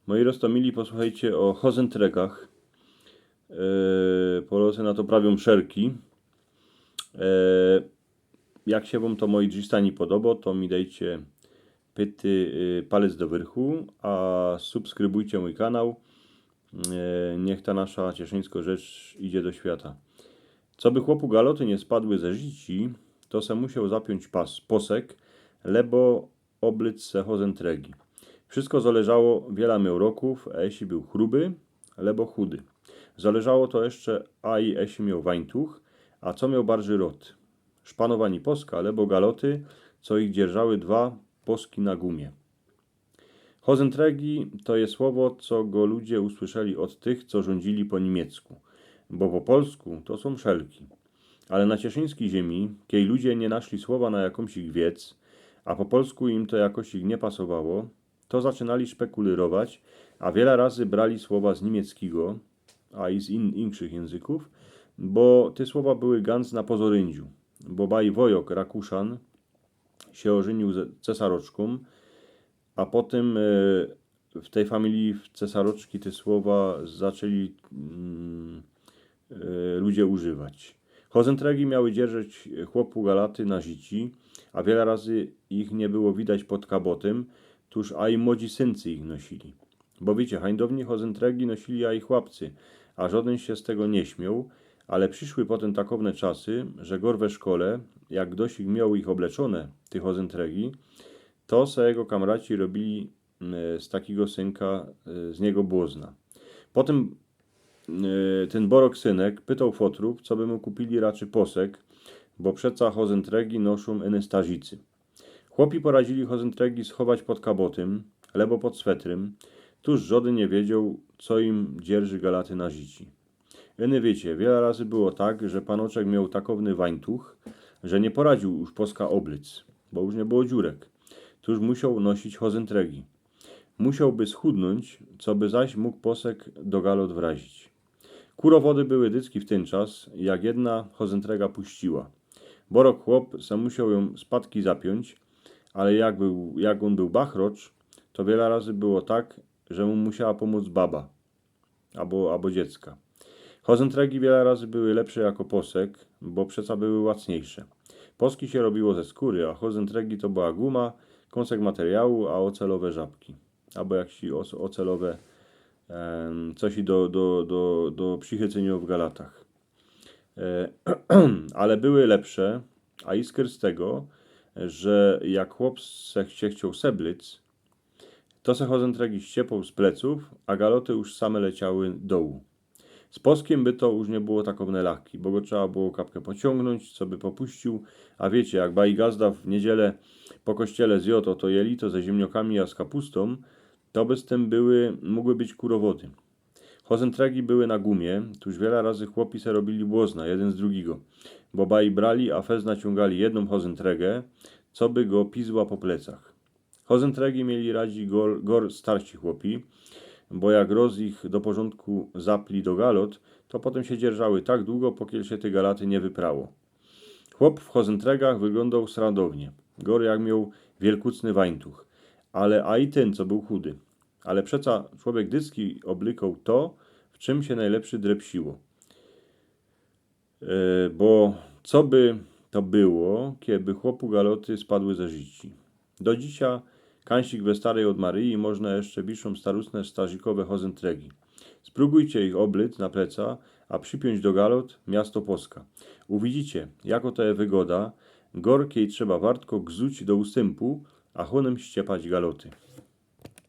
Moi roztomili, posłuchajcie o hozentregach. Polscy na to prawią szerki. Jak się wam to moi dżistani podoba, to mi dajcie palec do wyrchu, a subskrybujcie mój kanał. Niech ta nasza cieszyńska rzecz idzie do świata. Co by chłopu galoty nie spadły ze życi, to se musiał zapiąć posek, lebo oblyc se hozentregi. Wszystko zależało, wiele miał roków, a jeśli był chruby, lebo chudy. Zależało to jeszcze, a i jeśli miał wańtuch, a co miał bardziej rod. Szpanowani poska, lebo galoty, co ich dzierżały dwa poski na gumie. Hozentregi to jest słowo, co go ludzie usłyszeli od tych, co rządzili po niemiecku, bo po polsku to są szelki. Ale na cieszyńskiej ziemi, kiej ludzie nie naszli słowa na jakąś ich wiec, a po polsku im to jakoś ich nie pasowało, to zaczynali szpekulirować, a wiele razy brali słowa z niemieckiego, a i z innych języków, bo te słowa były ganz na pozoryndziu, bo baj Wojok Rakuszan się ożenił z cesaroczką, a potem w tej familii cesaroczki te słowa zaczęli ludzie używać. Hozentregi miały dzierżyć chłopu galaty na zici, a wiele razy ich nie było widać pod kabotem, tuż a i młodzi syncy ich nosili. Bo wiecie, hańdowni hozentregi nosili a i chłopcy, a żaden się z tego nie śmiał, ale przyszły potem takowne czasy, że gor we szkole, jak ktoś ich miał ich obleczone, tych hozentregi, to se jego kamraci robili z takiego synka z niego błozna. Potem ten borok synek pytał fotrów, co by mu kupili raczej posek, bo przeca hozentregi noszą enestazicy. Chłopi poradzili hozentregi schować pod kabotem, lebo pod swetrem, tuż żody nie wiedział, co im dzierży galaty na zici. Eny wiecie, wiele razy było tak, że panoczek miał takowny wańtuch, że nie poradził już poska oblyc, bo już nie było dziurek. Tuż musiał nosić hozentregi. Musiałby schudnąć, co by zaś mógł posek do galot wrazić. Kurowody były dycki w ten czas, jak jedna hozentrega puściła. Borok chłop sam musiał ją spadki zapiąć, ale jak on był bachrocz, to wiele razy było tak, że mu musiała pomóc baba albo dziecka. Hozentregi wiele razy były lepsze jako posek, bo przeca były łacniejsze. Poski się robiło ze skóry, a hozentregi to była guma, kąsek materiału, a ocelowe żabki. Albo jakiś ocelowe coś do przychycenia w galatach. Ale były lepsze, a iskry z tego, że jak chłop się chciał seblic, to se hozentregi ściepał z pleców, a galoty już same leciały dołu. Z poskiem by to już nie było takowne laki, bo go trzeba było kapkę pociągnąć, co by popuścił, a wiecie, jak baj gazda w niedzielę po kościele zjadł to jelito ze ziemniokami a z kapustą, to by z tym mogły być kurowody. Hozentregi były na gumie, tuż wiele razy chłopi se robili błozna, jeden z drugiego, bo baj brali, a fez naciągali jedną hozentregę, co by go pizła po plecach. Hozentregi mieli radzi gor starsi chłopi, bo jak roz ich do porządku zapli do galot, to potem się dzierżały tak długo, pokiel się te galaty nie wyprało. Chłop w hozentregach wyglądał sradownie, gor jak miał wielkucny wańtuch, ale a i ten, co był chudy. Ale przeca człowiek dycki oblykał to, w czym się najlepszy drepsiło. Bo co by to było, kiedy chłopu galoty spadły ze życi. Do dzisiaj kańsik we starej od Maryi można jeszcze wiszą starusne stazikowe hozentregi. Spróbujcie ich oblyc na pleca, a przypiąć do galot miasto Poska. Uwidzicie, jako to jest wygoda, gorkiej trzeba wartko gzuć do ustępu, a honem ściepać galoty.